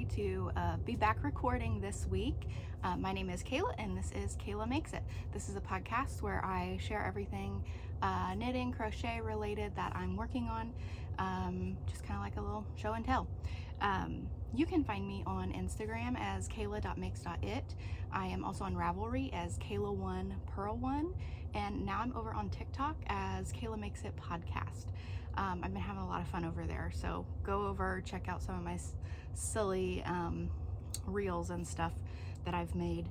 happy to be back recording this week. My name is Kayla, and this is Kayla Makes It. This is a podcast where I share everything knitting, crochet related that I'm working on, just kind of like a little show and tell. You can find me on Instagram as kayla.makes.it. I am also on Ravelry as Kayla1Pearl1, and now I'm over on TikTok as Kayla Makes It Podcast. I've been having a lot of fun over there, so go over, check out some of my silly reels and stuff that I've made.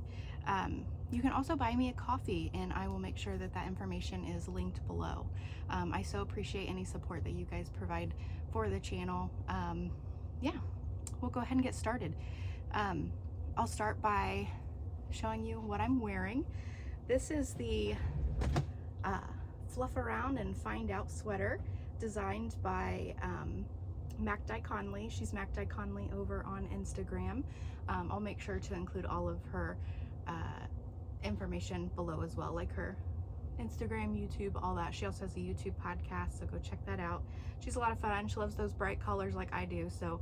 You can also buy me a coffee, and I will make sure that that information is linked below. I so appreciate any support that you guys provide for the channel. Yeah, we'll go ahead and get started. I'll start by showing you what I'm wearing. This is the Fluff Around and Find Out sweater, designed by Macdi Conley. She's Macdi Conley over on Instagram. I'll make sure to include all of her information below as well, like her Instagram, YouTube, all that. She also has a YouTube podcast, so go check that out. She's a lot of fun. She loves those bright colors like I do, so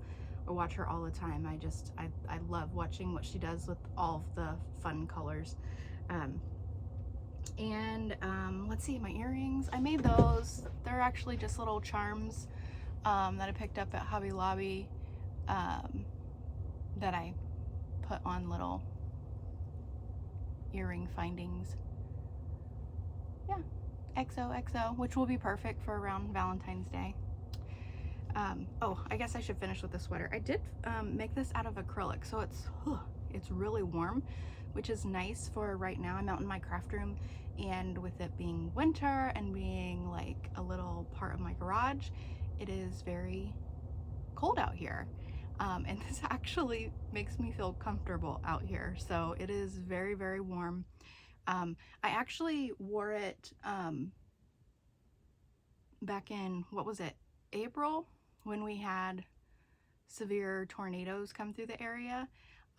I watch her all the time. I love watching what she does with all of the fun colors. Let's see, my earrings, I made those. They're actually just little charms that I picked up at Hobby Lobby, that I put on little earring findings. Yeah, XOXO, which will be perfect for around Valentine's Day. Oh, I guess I should finish with the sweater. I did make this out of acrylic, so it's really warm, which is nice for right now. I'm out in my craft room, and with it being winter and being like a little part of my garage, it is very cold out here. And this actually makes me feel comfortable out here. So it is very, very warm. I actually wore it back in, what was it, April, when we had severe tornadoes come through the area.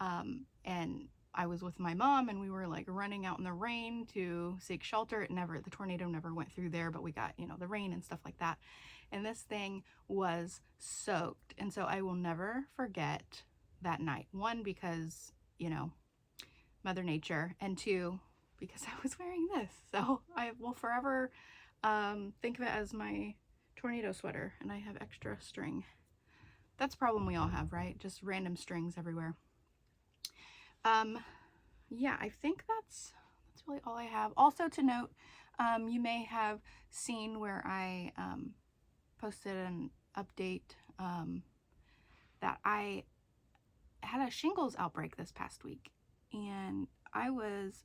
And I was with my mom, and we were like running out in the rain to seek shelter. The tornado never went through there, but we got, the rain and stuff like that. And this thing was soaked. And so I will never forget that night. One, because, Mother Nature, and two, because I was wearing this. So I will forever think of it as my tornado sweater, and I have extra string. That's a problem we all have, right? Just random strings everywhere. Yeah, I think that's really all I have. Also to note, you may have seen where I posted an update that I had a shingles outbreak this past week, and I was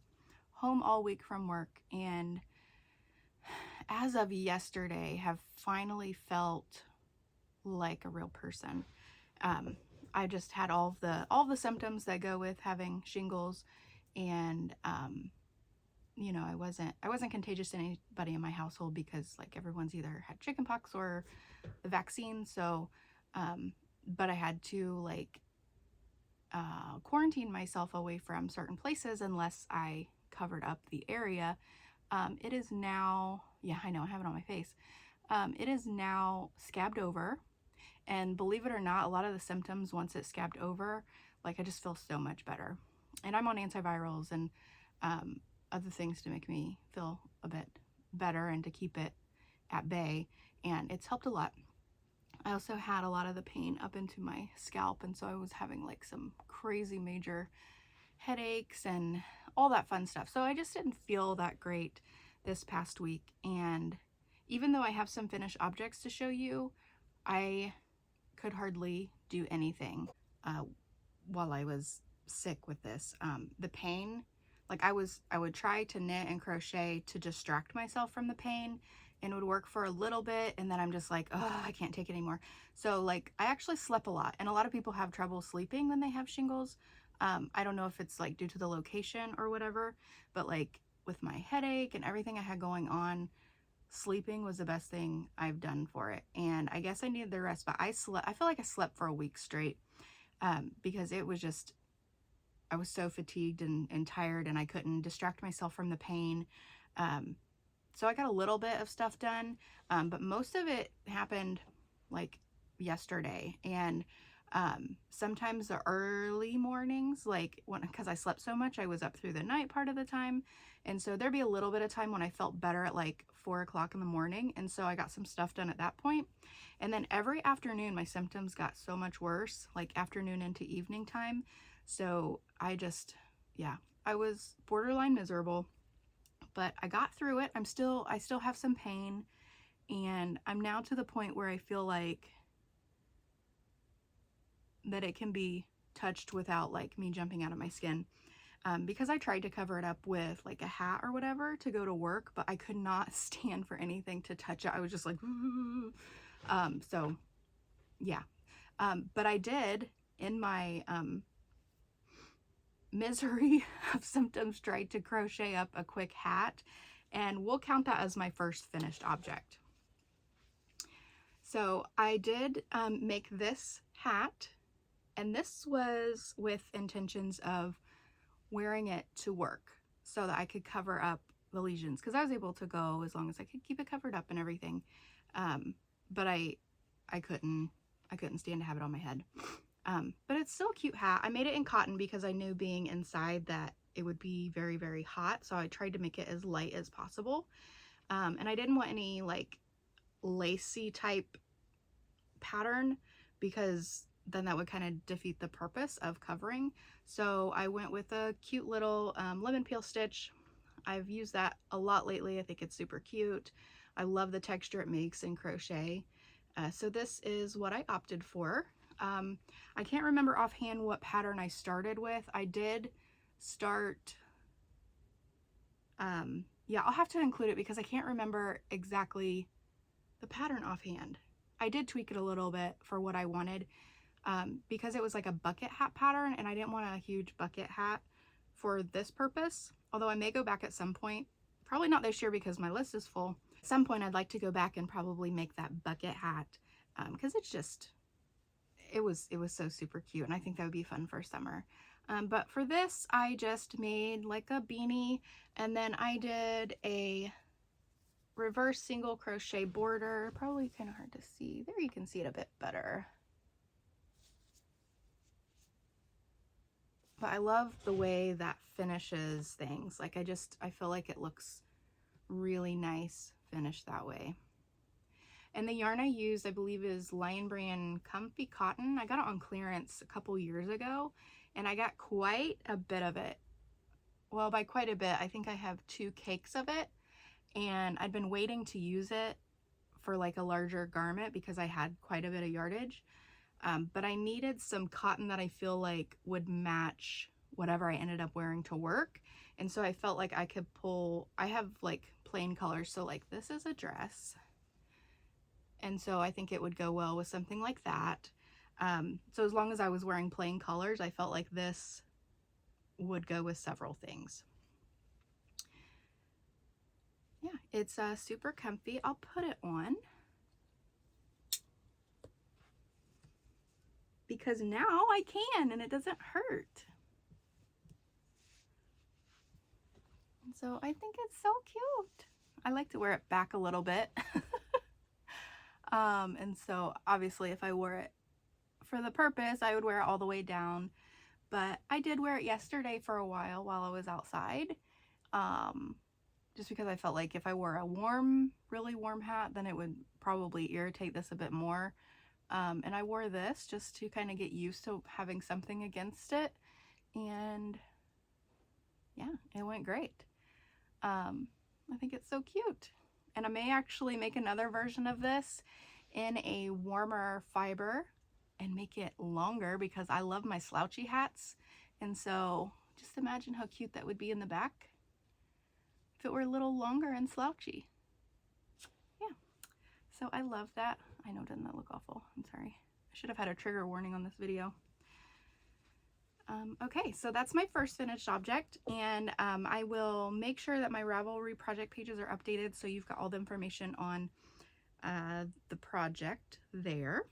home all week from work, and as of yesterday have finally felt like a real person. I just had all the symptoms that go with having shingles, and I wasn't contagious to anybody in my household because like everyone's either had chickenpox or the vaccine. So but I had to quarantine myself away from certain places unless I covered up the area. It is now, yeah, I know, I have it on my face. It is now scabbed over. And believe it or not, a lot of the symptoms, once it's scabbed over, I just feel so much better. And I'm on antivirals and other things to make me feel a bit better and to keep it at bay. And it's helped a lot. I also had a lot of the pain up into my scalp. And so I was having some crazy major headaches and all that fun stuff. So I just didn't feel that great this past week. And even though I have some finished objects to show you, I could hardly do anything while I was sick with this. The pain, I would try to knit and crochet to distract myself from the pain, and it would work for a little bit, and then I'm just like, oh, I can't take it anymore. So I actually slept a lot, and a lot of people have trouble sleeping when they have shingles. I don't know if it's due to the location or whatever, but with my headache and everything I had going on, sleeping was the best thing I've done for it. And I guess I needed the rest, but I feel like I slept for a week straight, because it was just, I was so fatigued and tired, and I couldn't distract myself from the pain. So I got a little bit of stuff done, but most of it happened yesterday. And Sometimes the early mornings, like because I slept so much, I was up through the night part of the time. And so there'd be a little bit of time when I felt better at like 4 o'clock in the morning. And so I got some stuff done at that point. And then every afternoon, my symptoms got so much worse, like afternoon into evening time. So I just, yeah, I was borderline miserable, but I got through it. I still have some pain, and I'm now to the point where I feel like that it can be touched without like me jumping out of my skin. Because I tried to cover it up with like a hat or whatever to go to work, but I could not stand for anything to touch it. I was just like, so yeah. But I did, in my misery of symptoms, tried to crochet up a quick hat, and we'll count that as my first finished object. So I did make this hat, and this was with intentions of wearing it to work so that I could cover up the lesions, because I was able to go as long as I could keep it covered up and everything. But I couldn't stand to have it on my head. But it's still a cute hat. I made it in cotton because I knew being inside that it would be very, very hot. So I tried to make it as light as possible. And I didn't want any like lacy type pattern, because then that would kind of defeat the purpose of covering. So I went with a cute little lemon peel stitch. I've used that a lot lately. I think it's super cute. I love the texture it makes in crochet. So this is what I opted for. I can't remember offhand what pattern I started with. I did start, yeah, I'll have to include it because I can't remember exactly the pattern offhand. I did tweak it a little bit for what I wanted, because it was like a bucket hat pattern, and I didn't want a huge bucket hat for this purpose. Although I may go back at some point, probably not this year because my list is full. At some point I'd like to go back and probably make that bucket hat, because it's just, it was so super cute, and I think that would be fun for summer. But for this, I just made like a beanie, and then I did a reverse single crochet border. Probably kind of hard to see. There you can see it a bit better. But I love the way that finishes things. Like I feel like it looks really nice finished that way. And the yarn I used, I believe, is Lion Brand Comfy Cotton. I got it on clearance a couple years ago, and I got quite a bit of it. Well, by quite a bit, I think I have 2 cakes of it, and I'd been waiting to use it for like a larger garment because I had quite a bit of yardage. But I needed some cotton that I feel like would match whatever I ended up wearing to work. And so I felt like I could pull, I have like plain colors. So like this is a dress. And so I think it would go well with something like that. So as long as I was wearing plain colors, I felt like this would go with several things. Yeah, it's super comfy. I'll put it on, because now I can and it doesn't hurt. And so I think it's so cute. I like to wear it back a little bit. And so obviously if I wore it for the purpose, I would wear it all the way down. But I did wear it yesterday for a while I was outside. Just because I felt like if I wore a warm, really warm hat, then it would probably irritate this a bit more. And I wore this just to kind of get used to having something against it. And yeah, it went great. I think it's so cute. And I may actually make another version of this in a warmer fiber and make it longer, because I love my slouchy hats. And so just imagine how cute that would be in the back if it were a little longer and slouchy. Yeah, so I love that. I know, doesn't that look awful? I'm sorry. I should have had a trigger warning on this video. Okay, so that's my first finished object, and I will make sure that my Ravelry project pages are updated so you've got all the information on the project there.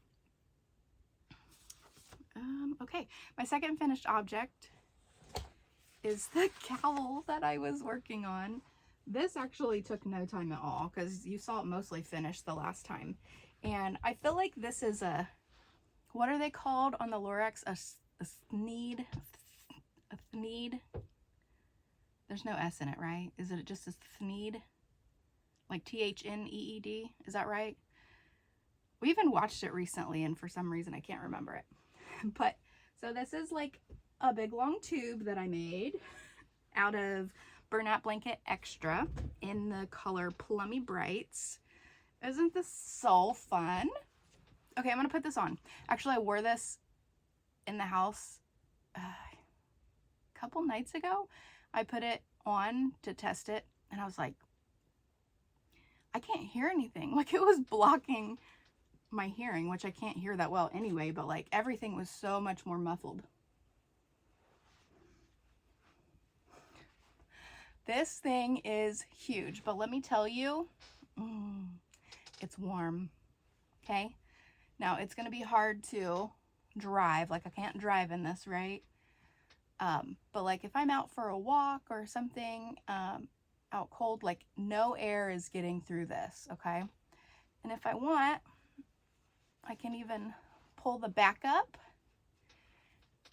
Okay, my second finished object is the cowl that I was working on. This actually took no time at all because you saw it mostly finished the last time. And I feel like this is what are they called on the Lorax? A Thneed? A Thneed? There's no S in it, right? Is it just a Thneed? Like Thneed? Is that right? We even watched it recently, and for some reason I can't remember it. But so this is like a big long tube that I made out of Burnout Blanket Extra in the color Plummy Brights. Isn't this so fun? Okay, I'm gonna put this on. Actually, I wore this in the house a couple nights ago. I put it on to test it, and I was like, I can't hear anything. Like, it was blocking my hearing, which I can't hear that well anyway, but like everything was so much more muffled. This thing is huge, but let me tell you, it's warm. Okay, now it's gonna be hard to drive. Like, I can't drive in this, right? But like if I'm out for a walk or something, out cold, like no air is getting through this. Okay, and if I want, I can even pull the back up,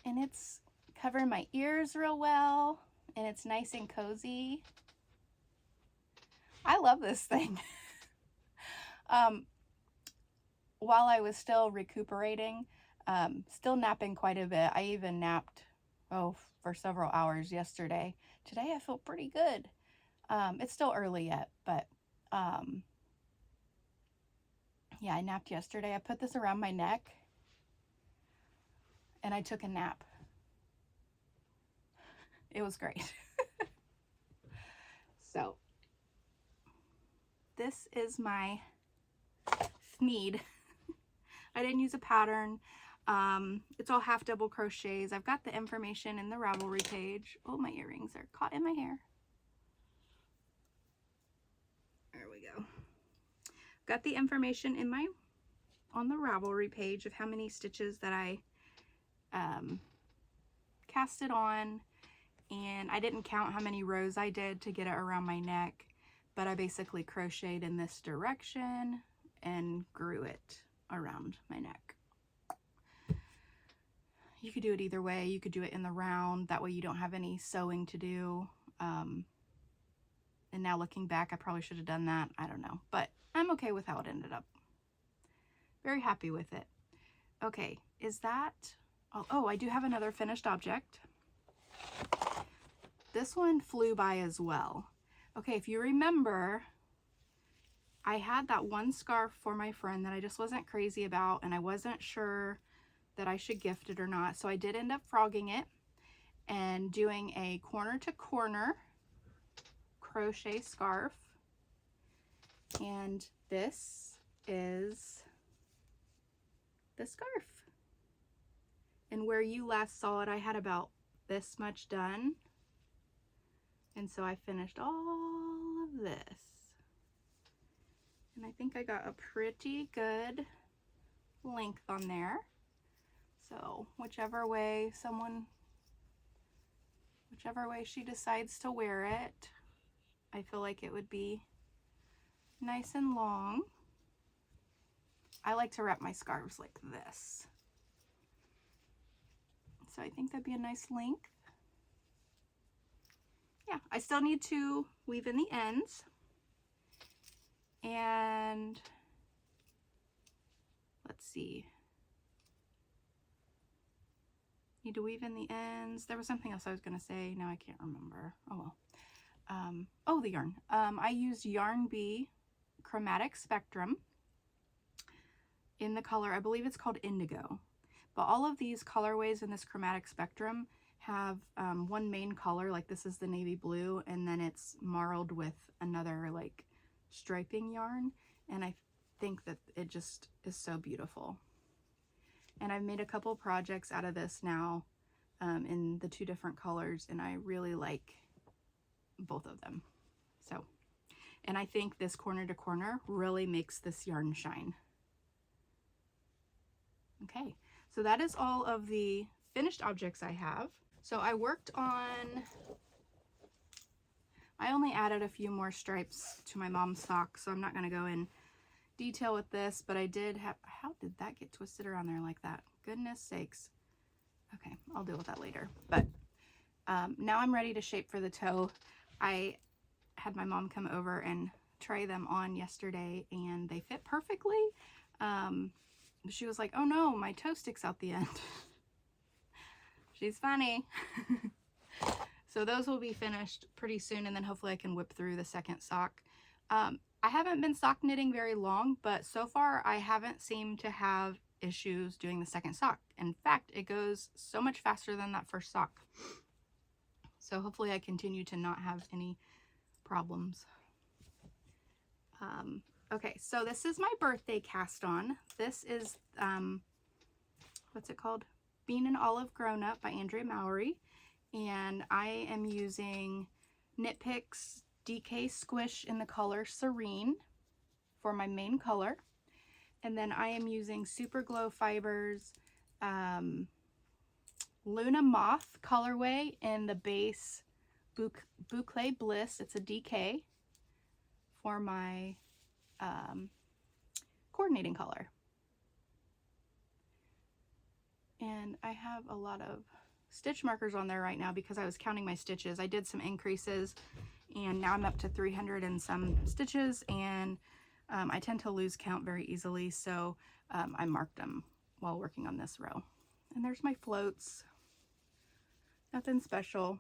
and it's covering my ears real well, and it's nice and cozy. I love this thing. While I was still recuperating, still napping quite a bit. I even napped, for several hours yesterday. Today I feel pretty good. It's still early yet, but yeah, I napped yesterday. I put this around my neck and I took a nap. It was great. So this is my Thneed. I didn't use a pattern. It's all half double crochets. I've got the information in the Ravelry page. Oh, my earrings are caught in my hair. There we go. Got the information in on the Ravelry page of how many stitches that I casted on, and I didn't count how many rows I did to get it around my neck, but I basically crocheted in this direction and grew it around my neck. You could do it either way. You could do it in the round, that way you don't have any sewing to do. And now looking back, I probably should have done that. I don't know, but I'm okay with how it ended up. Very happy with it. Okay, is that, oh, I do have another finished object. This one flew by as well. Okay, if you remember, I had that one scarf for my friend that I just wasn't crazy about, and I wasn't sure that I should gift it or not. So I did end up frogging it and doing a corner to corner crochet scarf. And this is the scarf. And where you last saw it, I had about this much done. And so I finished all of this. And I think I got a pretty good length on there. So whichever way she decides to wear it, I feel like it would be nice and long. I like to wrap my scarves like this. So I think that'd be a nice length. Yeah, I still need to weave in the ends. And let's see. Need to weave in the ends. There was something else I was going to say. Now I can't remember. Oh well. Oh, the yarn. I used Yarn Bee Chromatic Spectrum in the color, I believe it's called Indigo. But all of these colorways in this Chromatic Spectrum have one main color, like this is the navy blue, and then it's marled with another like striping yarn, and I think that it just is so beautiful. And I've made a couple projects out of this now in the two different colors, and I really like both of them. So, and I think this corner to corner really makes this yarn shine. Okay, so that is all of the finished objects I have. So I worked on, I only added a few more stripes to my mom's socks, so I'm not going to go in detail with this, but I did have, how did that get twisted around there like that? goodness sakes. Okay, I'll deal with that later. But now I'm ready to shape for the toe. I had my mom come over and try them on yesterday, and they fit perfectly. She was like, oh no, my toe sticks out the end. She's funny. So those will be finished pretty soon, and then hopefully I can whip through the second sock. I haven't been sock knitting very long, but so far I haven't seemed to have issues doing the second sock. In fact, it goes so much faster than that first sock. So hopefully I continue to not have any problems. Okay, so this is my birthday cast on. This is, what's it called? Bean and Olive Grownup by Andrea Mowry. And I am using Knit Picks DK Squish in the color Serene for my main color. And then I am using Super Glow Fibers Luna Moth colorway in the base Boucle Bliss. It's a DK for my coordinating color. And I have a lot of stitch markers on there right now because I was counting my stitches. I did some increases, and now I'm up to 300 and some stitches, and I tend to lose count very easily, so I marked them while working on this row. And there's my floats. Nothing special.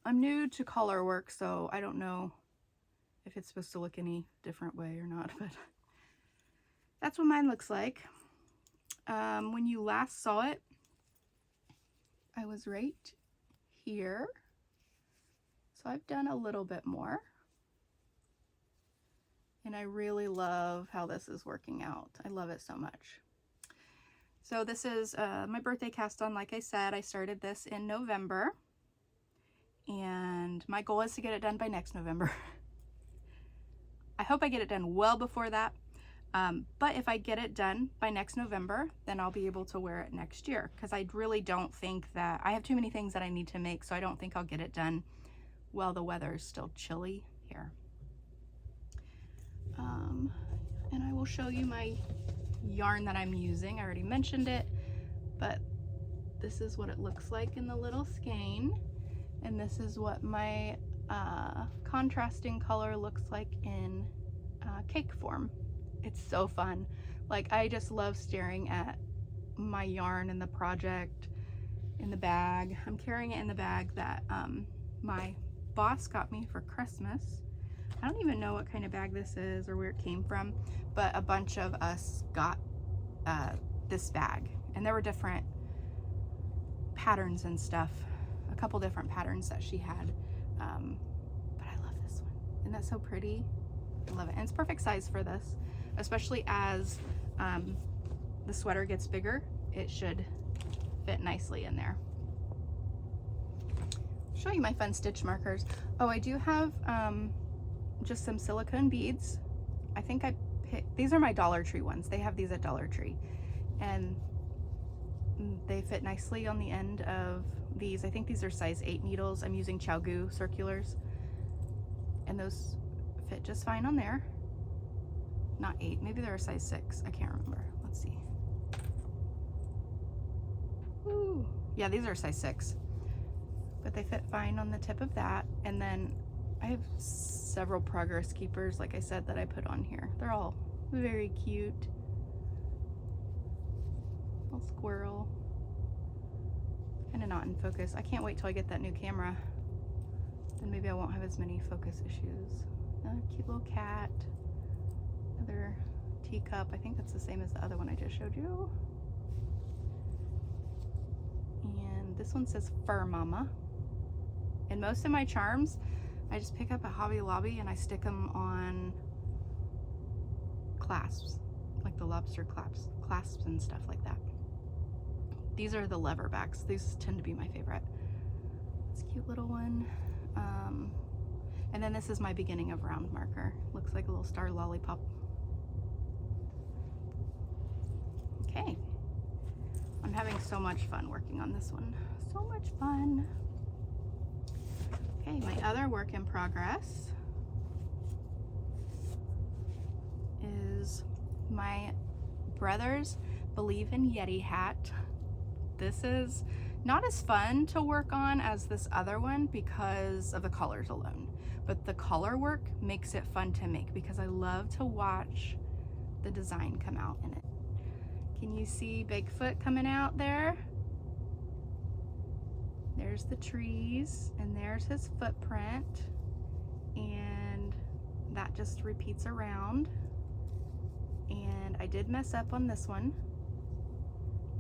I'm new to color work, so I don't know if it's supposed to look any different way or not, but that's what mine looks like. When you last saw it, I was right here. So I've done a little bit more. And I really love how this is working out. I love it so much. So this is my birthday cast on. Like I said, I started this in November. And my goal is to get it done by next November. I hope I get it done well before that. But if I get it done by next November, then I'll be able to wear it next year, because I really don't think that I have too many things that I need to make, so I don't think I'll get it done while the weather is still chilly here. And I will show you my yarn that I'm using. I already mentioned it, but this is what it looks like in the little skein, and this is what my contrasting color looks like in cake form. It's so fun. Like, I just love staring at my yarn in the project in the bag. I'm carrying it in the bag that my boss got me for Christmas. I don't even know what kind of bag this is or where it came from, but a bunch of us got this bag, and there were different patterns and stuff, a couple different patterns that she had, but I love this one. Isn't that so pretty? I love it, and it's perfect size for this. Especially as the sweater gets bigger, it should fit nicely in there. I'll show you my fun stitch markers. Oh, I do have just some silicone beads. I think I picked, these are my Dollar Tree ones. They have these at Dollar Tree, and they fit nicely on the end of these. I think these are size 8 needles. I'm using Chow circulars, and those fit just fine on there. Not 8, maybe they're a size 6. I can't remember. Let's see. Ooh. Yeah, these are a size 6. But they fit fine on the tip of that. And then I have several progress keepers, like I said, that I put on here. They're all very cute. Little squirrel. Kind of not in focus. I can't wait till I get that new camera. Then maybe I won't have as many focus issues. Another cute little cat. Another teacup. I think that's the same as the other one I just showed you. And this one says Fur Mama. And most of my charms, I just pick up at Hobby Lobby and I stick them on clasps, like the lobster clasps and stuff like that. These are the lever backs. These tend to be my favorite. It's a cute little one. And then this is my beginning of round marker. Looks like a little star lollipop. Okay, I'm having so much fun working on this one. So much fun. Okay, my other work in progress is my brother's Believe in Yeti hat. this is not as fun to work on as this other one because of the colors alone. But the color work makes it fun to make because I love to watch the design come out in it. Can you see Bigfoot coming out there? There's the trees and there's his footprint, and that just repeats around. And I did mess up on this one.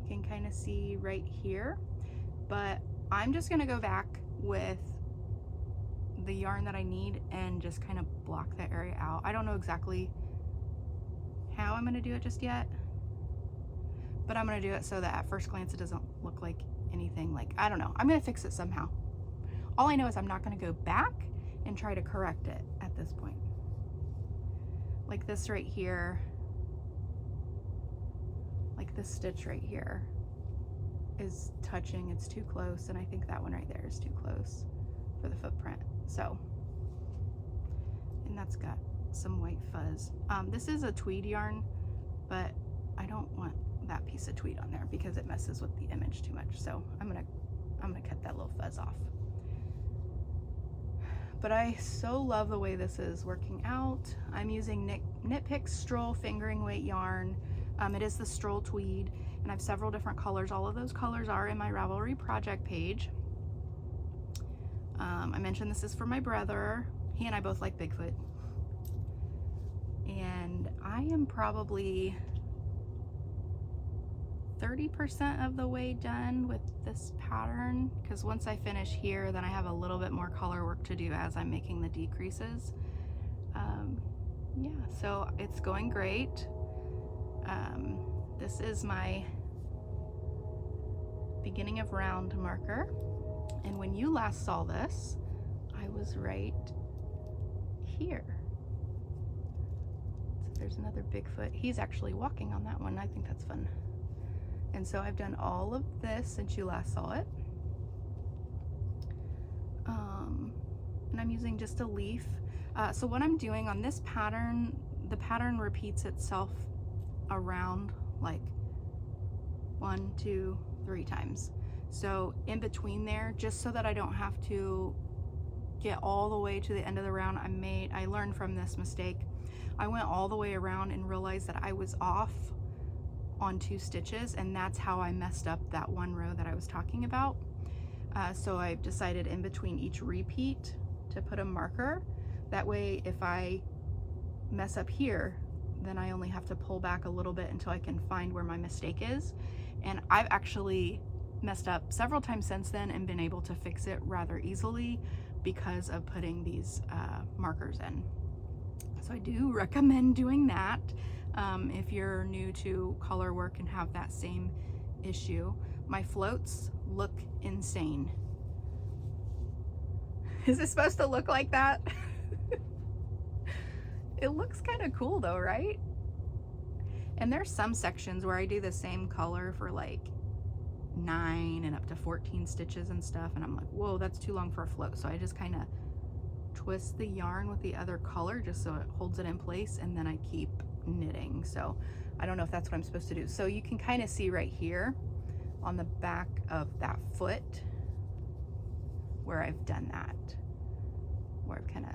You can kind of see right here, but I'm just gonna go back with the yarn that I need and just kind of block that area out. I don't know exactly how I'm gonna do it just yet, but I'm gonna do it so that at first glance it doesn't look like anything. Like, I don't know, I'm gonna fix it somehow. All I know is I'm not gonna go back and try to correct it at this point. Like this right here, like this stitch right here is touching, it's too close, and I think that one right there is too close for the footprint. So, and that's got some white fuzz. This is a tweed yarn, but I don't want that piece of tweed on there because it messes with the image too much. So I'm gonna cut that little fuzz off. But I so love the way this is working out. I'm using Knit Picks Stroll fingering weight yarn. It is the Stroll tweed, and I have several different colors. All of those colors are in my Ravelry project page. I mentioned this is for my brother. He and I both like Bigfoot. And I am probably 30% of the way done with this pattern, because once I finish here, then I have a little bit more color work to do as I'm making the decreases. Yeah, so it's going great. This is my beginning of round marker, and when you last saw this, I was right here. So there's another Bigfoot. He's actually walking on that one. I think that's fun. And so I've done all of this since you last saw it. And I'm using just a leaf. So what I'm doing on this pattern, the pattern repeats itself around like 1, 2, 3 times. So in between there, just so that I don't have to get all the way to the end of the round, I learned from this mistake. I went all the way around and realized that I was off on 2 stitches, and that's how I messed up that one row that I was talking about. So I've decided in between each repeat to put a marker. That way if I mess up here, then I only have to pull back a little bit until I can find where my mistake is. And I've actually messed up several times since then and been able to fix it rather easily because of putting these markers in. So I do recommend doing that if you're new to color work and have that same issue. My floats look insane. Is it supposed to look like that? It looks kind of cool though, right? And there's some sections where I do the same color for like 9 and up to 14 stitches and stuff, and I'm like, whoa, that's too long for a float. So I just kind of twist the yarn with the other color just so it holds it in place, and then I keep knitting. So I don't know if that's what I'm supposed to do. So you can kind of see right here on the back of that foot where I've done that, where I've kind of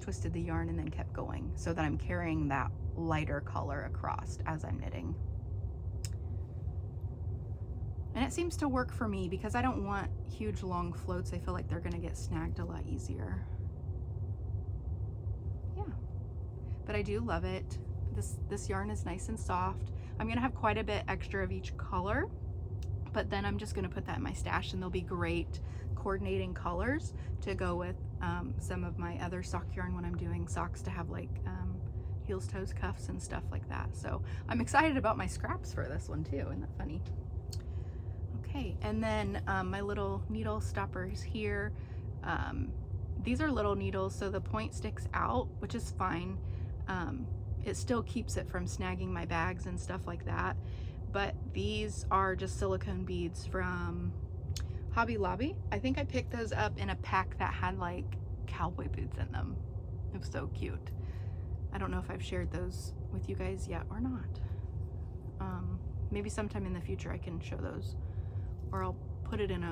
twisted the yarn and then kept going so that I'm carrying that lighter color across as I'm knitting. And it seems to work for me because I don't want huge long floats. I feel like they're gonna get snagged a lot easier. Yeah, but I do love it. This yarn is nice and soft. I'm gonna have quite a bit extra of each color, but then I'm just gonna put that in my stash, and they'll be great coordinating colors to go with some of my other sock yarn when I'm doing socks, to have like heels, toes, cuffs and stuff like that. So I'm excited about my scraps for this one too. Isn't that funny? Okay, and then my little needle stoppers here. These are little needles, so the point sticks out, which is fine. It still keeps it from snagging my bags and stuff like that. But these are just silicone beads from Hobby Lobby. I think I picked those up in a pack that had like cowboy boots in them. It was so cute. I don't know if I've shared those with you guys yet or not. Maybe sometime in the future I can show those. or I'll put it in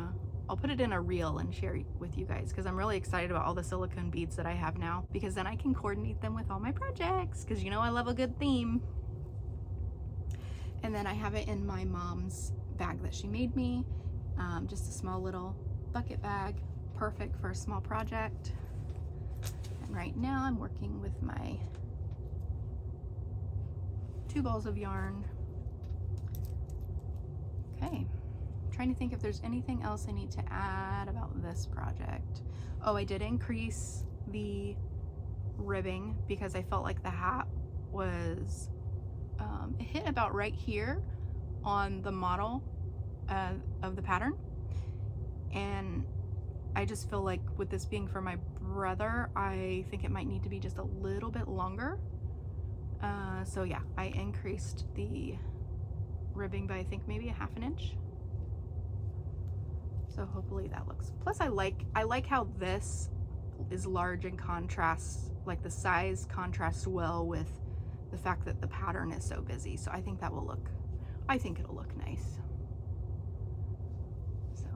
a reel and share with you guys, because I'm really excited about all the silicone beads that I have now, because then I can coordinate them with all my projects, because you know I love a good theme. And then I have it in my mom's bag that she made me, just a small little bucket bag, perfect for a small project. And right now I'm working with my 2 balls of yarn. Okay, trying to think if there's anything else I need to add about this project. Oh, I did increase the ribbing because I felt like the hat was, it hit about right here on the model of the pattern. And I just feel like with this being for my brother, I think it might need to be just a little bit longer. So yeah, I increased the ribbing by I think maybe a 1/2 inch. So hopefully that looks, plus I like how this is large and contrasts, like the size contrasts well with the fact that the pattern is so busy. So I think that will look, I think it'll look nice. So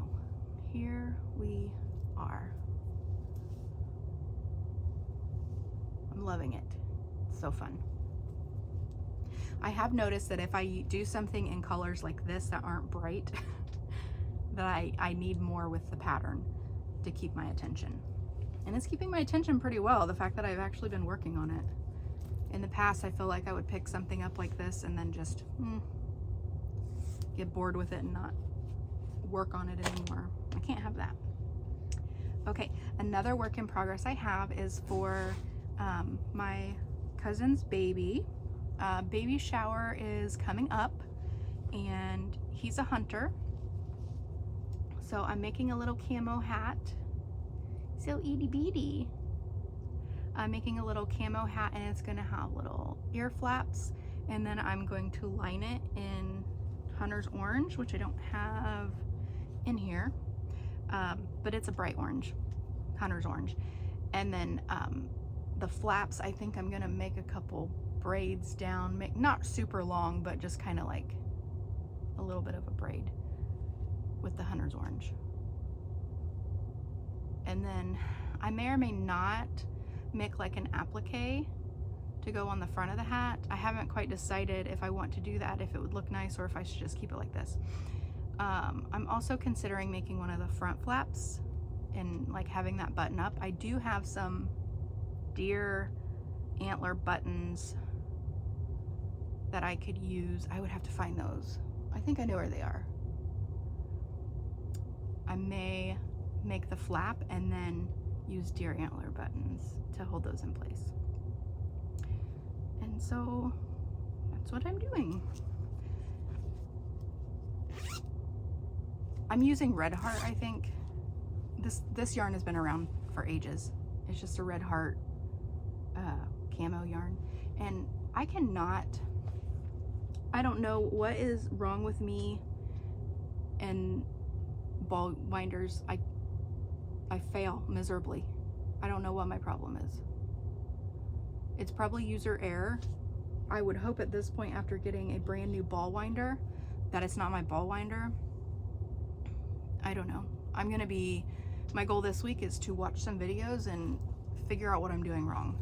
here we are. I'm loving it. It's so fun. I have noticed that if I do something in colors like this that aren't bright, that I need more with the pattern to keep my attention. And it's keeping my attention pretty well, the fact that I've actually been working on it. In the past, I feel like I would pick something up like this and then just get bored with it and not work on it anymore. I can't have that. Okay, another work in progress I have is for my cousin's baby. Baby shower is coming up, and he's a hunter. So I'm making a little camo hat. So itty bitty. I'm making a little camo hat, and it's gonna have little ear flaps, and then I'm going to line it in Hunter's Orange, which I don't have in here, but it's a bright orange, Hunter's Orange. And then the flaps, I think I'm gonna make a couple braids down, make not super long, but just kind of like a little bit of a braid with the Hunter's Orange. And then I may or may not make like an applique to go on the front of the hat. I haven't quite decided if I want to do that, if it would look nice, or if I should just keep it like this. I'm also considering making one of the front flaps and like having that button up. I do have some deer antler buttons that I could use. I would have to find those. I think I know where they are. I may make the flap and then use deer antler buttons to hold those in place. And so that's what I'm doing. I'm using Red Heart, I think. This yarn has been around for ages. It's just a Red Heart camo yarn. And I don't know what is wrong with me and ball winders. I fail miserably. I don't know what my problem is. It's probably user error. I would hope at this point, after getting a brand new ball winder, that it's not my ball winder. I don't know. My goal this week is to watch some videos and figure out what I'm doing wrong.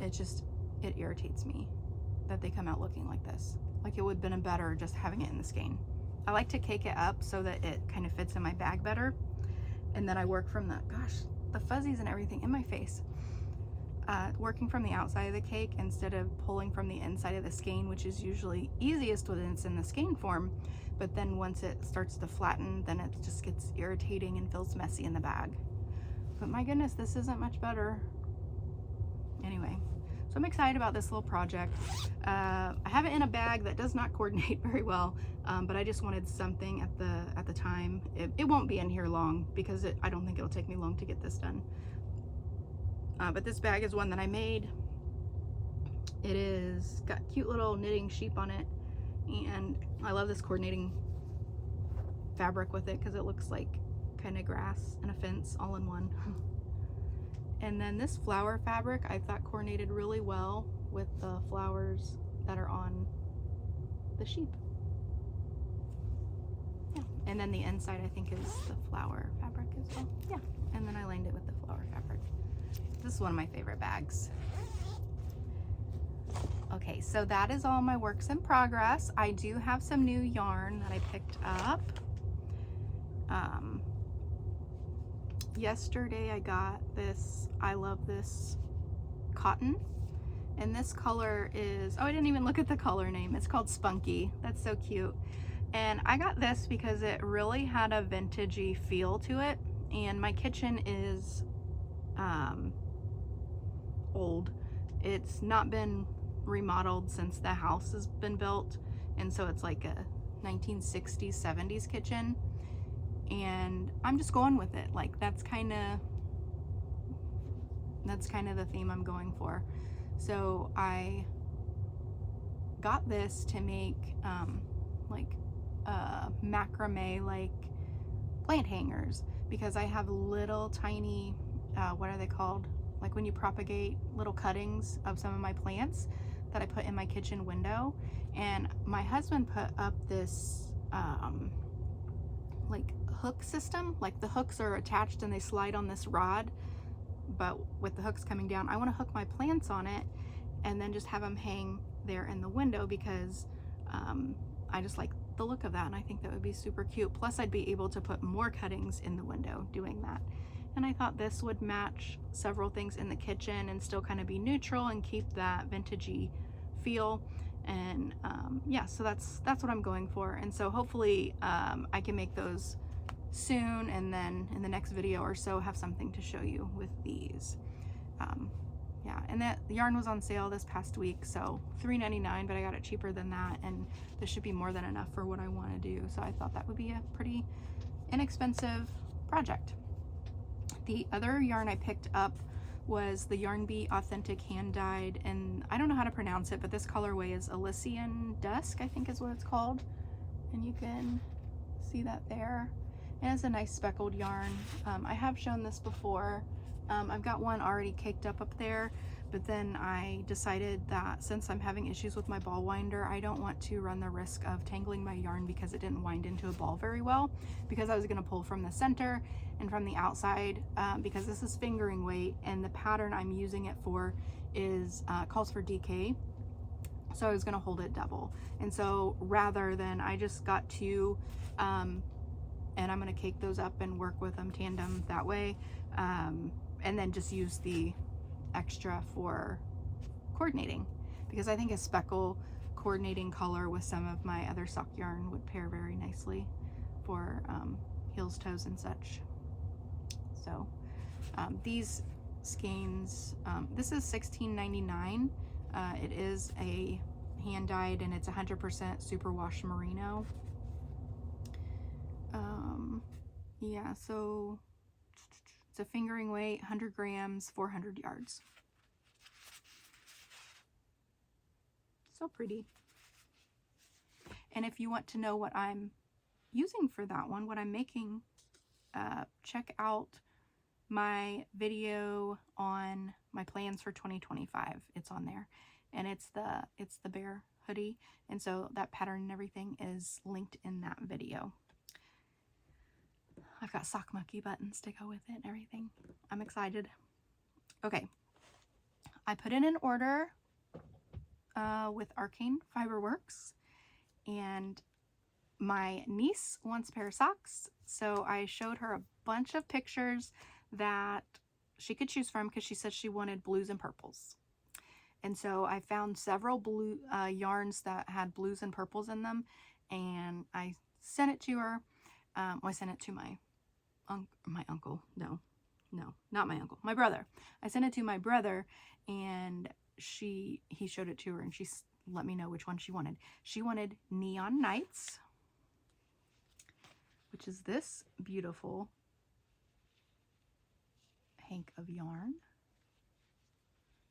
It irritates me that they come out looking like this. Like, it would have been better just having it in the skein. I like to cake it up so that it kind of fits in my bag better. And then I work from the fuzzies and everything in my face. Working from the outside of the cake instead of pulling from the inside of the skein, which is usually easiest when it's in the skein form. But then once it starts to flatten, then it just gets irritating and feels messy in the bag. But my goodness, this isn't much better. Anyway, so I'm excited about this little project. I have it in a bag that does not coordinate very well, but I just wanted something at the time. It won't be in here long because I don't think it'll take me long to get this done. But this bag is one that I made. It is got cute little knitting sheep on it, and I love this coordinating fabric with it because it looks like kind of grass and a fence all in one. And then this flower fabric I thought coordinated really well with the flowers that are on the sheep. Yeah, and then the inside I think is the flower fabric as well. Yeah, and then I lined it with the flower fabric. This is one of my favorite bags. Okay, so that is all my works in progress. I do have some new yarn that I picked up. Yesterday I got this, I love this cotton, and this color is, oh, I didn't even look at the color name. It's called Spunky. That's so cute. And I got this because it really had a vintagey feel to it, and my kitchen is old. It's not been remodeled since the house has been built, and so it's like a 1960s 70s kitchen, and I'm just going with it. Like that's kind of the theme I'm going for. So I got this to make like macrame like plant hangers, because I have little tiny what are they called, like when you propagate little cuttings of some of my plants that I put in my kitchen window. And my husband put up this like hook system, like the hooks are attached and they slide on this rod, but with the hooks coming down, I want to hook my plants on it and then just have them hang there in the window, because I just like the look of that, and I think that would be super cute. Plus I'd be able to put more cuttings in the window doing that. And I thought this would match several things in the kitchen and still kind of be neutral and keep that vintagey feel. And yeah, so that's what I'm going for. And so hopefully I can make those soon, and then in the next video or so have something to show you with these. Yeah, and that yarn was on sale this past week, so $3.99, but I got it cheaper than that, and this should be more than enough for what I want to do. So I thought that would be a pretty inexpensive project. The other yarn I picked up was the Yarn Bee Authentic Hand Dyed, and I don't know how to pronounce it, but this colorway is Elysian Dusk, I think is what it's called, and you can see that there. And it's a nice speckled yarn. I have shown this before. I've got one already caked up there, but then I decided that since I'm having issues with my ball winder, I don't want to run the risk of tangling my yarn because it didn't wind into a ball very well, because I was going to pull from the center and from the outside, because this is fingering weight, and the pattern I'm using it for is calls for DK, so I was going to hold it double. And so rather than, I just got two, and I'm going to cake those up and work with them tandem that way, and then just use the extra for coordinating, because I think a speckle coordinating color with some of my other sock yarn would pair very nicely for heels, toes, and such. So these skeins, this is $16.99. It is a hand dyed, and it's 100% superwash merino. Yeah, so it's a fingering weight, 100 grams, 400 yards. So pretty. And if you want to know what I'm using for that one, what I'm making, check out my video on my plans for 2025. It's on there, and it's the bear hoodie, and so that pattern and everything is linked in that video. I've got sock monkey buttons to go with it and everything. I'm excited. Okay, I put in an order with Arcane Fiberworks, and my niece wants a pair of socks, so I showed her a bunch of pictures that she could choose from, because she said she wanted blues and purples. And so I found several blue yarns that had blues and purples in them, and I sent it to her. Well, I sent it to my uncle. No, not my uncle, my brother. I sent it to my brother, and he showed it to her, and she let me know which one she wanted. She wanted Neon Nights, which is this beautiful hank of yarn.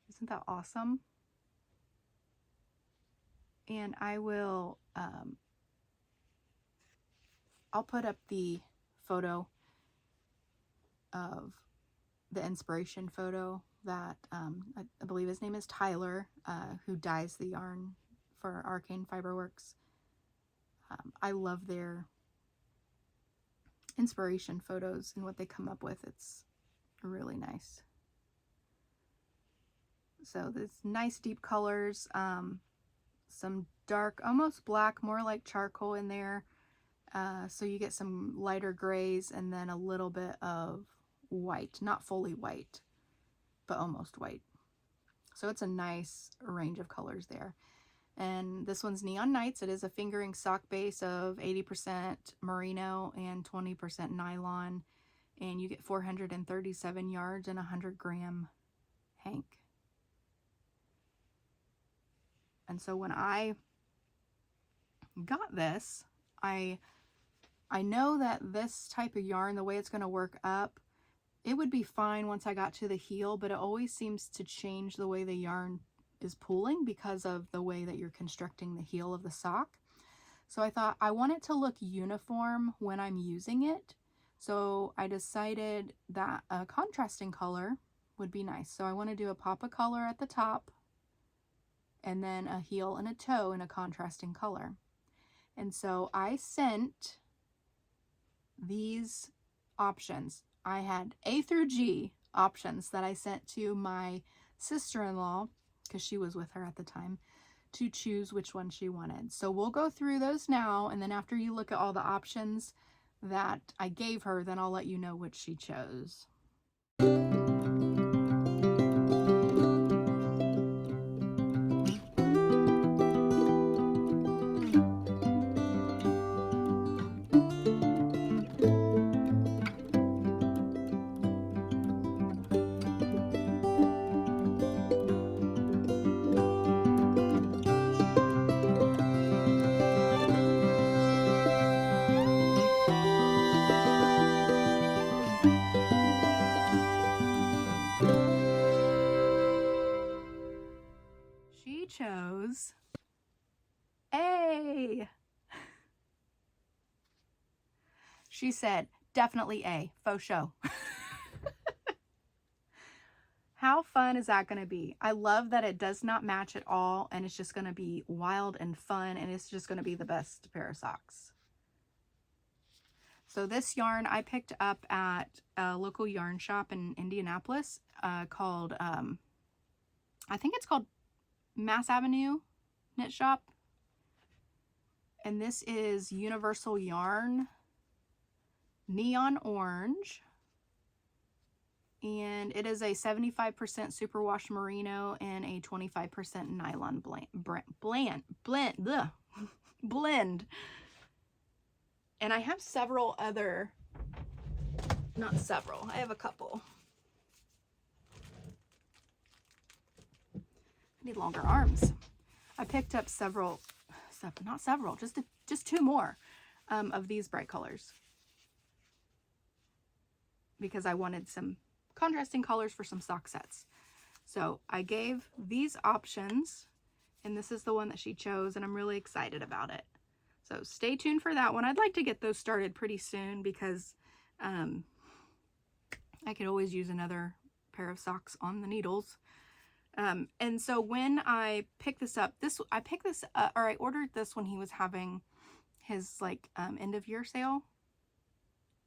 Isn't that awesome? And I will, I'll put up the photo of the inspiration photo that I believe his name is Tyler, who dyes the yarn for Arcane Fiberworks. I love their inspiration photos and what they come up with. It's really nice. So there's nice deep colors, some dark, almost black, more like charcoal in there. So you get some lighter grays and then a little bit of white, not fully white, but almost white. So it's a nice range of colors there. And this one's Neon Nights. It is a fingering sock base of 80% merino and 20% nylon. And you get 437 yards and 100-gram hank. And so when I got this, I know that this type of yarn, the way it's going to work up, it would be fine once I got to the heel, but it always seems to change the way the yarn is pulling because of the way that you're constructing the heel of the sock. So I thought I want it to look uniform when I'm using it. So I decided that a contrasting color would be nice. So I want to do a pop of color at the top and then a heel and a toe in a contrasting color. And so I sent these options. I had A through G options that I sent to my sister-in-law, because she was with her at the time, to choose which one she wanted. So we'll go through those now, and then after you look at all the options that I gave her, then I'll let you know which she chose. She chose A. She said, definitely A, faux show. How fun is that going to be? I love that it does not match at all, and it's just going to be wild and fun, and it's just going to be the best pair of socks. So this yarn I picked up at a local yarn shop in Indianapolis called, I think it's called Mass Avenue Knit Shop. And this is Universal Yarn Neon Orange. And it is a 75% superwash merino and a 25% nylon blend. And I have several other, not several, I have a couple. I need longer arms. I picked up not several, just two more of these bright colors, because I wanted some contrasting colors for some sock sets. So I gave these options, and this is the one that she chose, and I'm really excited about it. So stay tuned for that one. I'd like to get those started pretty soon, because I could always use another pair of socks on the needles. And so when I picked this up, I ordered this when he was having his like end of year sale.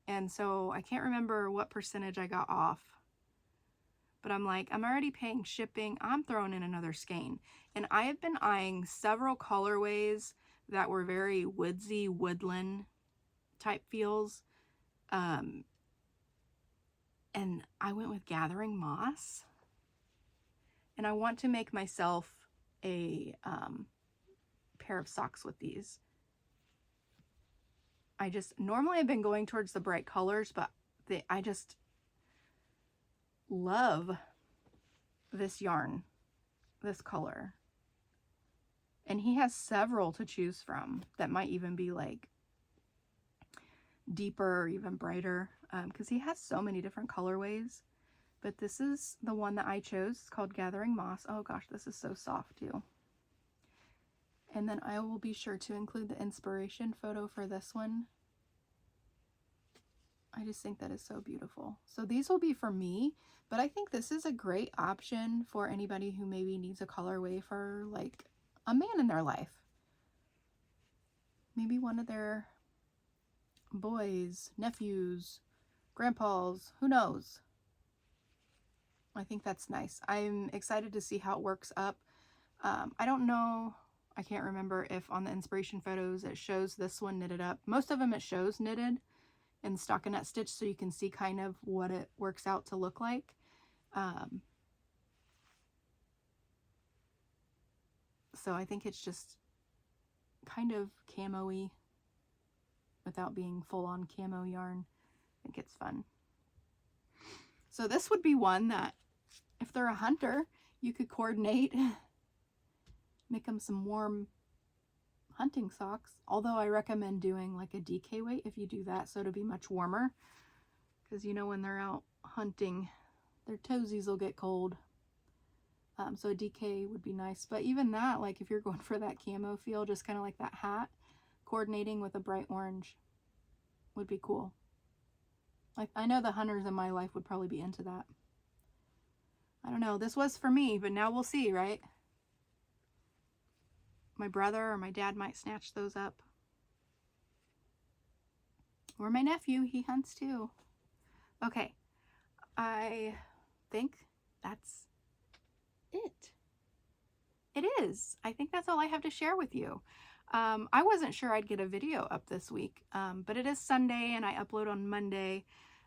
And so I can't remember what percentage I got off, but I'm like, I'm already paying shipping. I'm throwing in another skein. And I have been eyeing several colorways that were very woodsy, woodland type feels. And I went with Gathering Moss. And I want to make myself a pair of socks with these. Normally I've been going towards the bright colors, but I just love this yarn, this color. And he has several to choose from that might even be like deeper or even brighter, because he has so many different colorways. But this is the one that I chose. It's called Gathering Moss. Oh gosh, this is so soft too. And then I will be sure to include the inspiration photo for this one. I just think that is so beautiful. So these will be for me, but I think this is a great option for anybody who maybe needs a colorway for like a man in their life. maybe one of their boys, nephews, grandpas, who knows. I think that's nice. I'm excited to see how it works up. I don't know, I can't remember if on the inspiration photos it shows this one knitted up. Most of them it shows knitted and stockinette stitch, so you can see kind of what it works out to look like. So I think it's just kind of camo-y without being full-on camo yarn. I think it's fun. So this would be one that if they're a hunter, you could coordinate, make them some warm hunting socks. Although I recommend doing like a DK weight if you do that, so it'll be much warmer. Because you know when they're out hunting, their toesies will get cold. So a DK would be nice. But even that, like if you're going for that camo feel, just kind of like that hat, coordinating with a bright orange would be cool. Like I know the hunters in my life would probably be into that. I don't know. This was for me, but now we'll see, right? My brother or my dad might snatch those up. Or my nephew, he hunts too. Okay, I think that's it. It is. I think that's all I have to share with you. I wasn't sure I'd get a video up this week, but it is Sunday and I upload on Monday,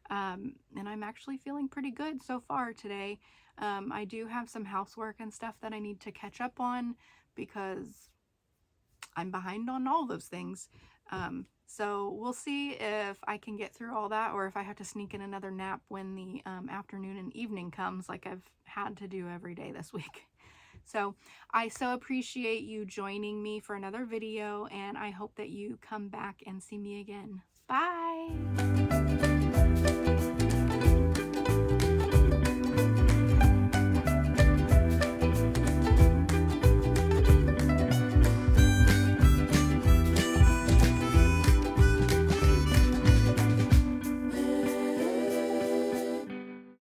and I'm actually feeling pretty good so far today. I do have some housework and stuff that I need to catch up on because I'm behind on all those things. So we'll see if I can get through all that, or if I have to sneak in another nap when the afternoon and evening comes, like I've had to do every day this week. So I so appreciate you joining me for another video, and I hope that you come back and see me again. Bye!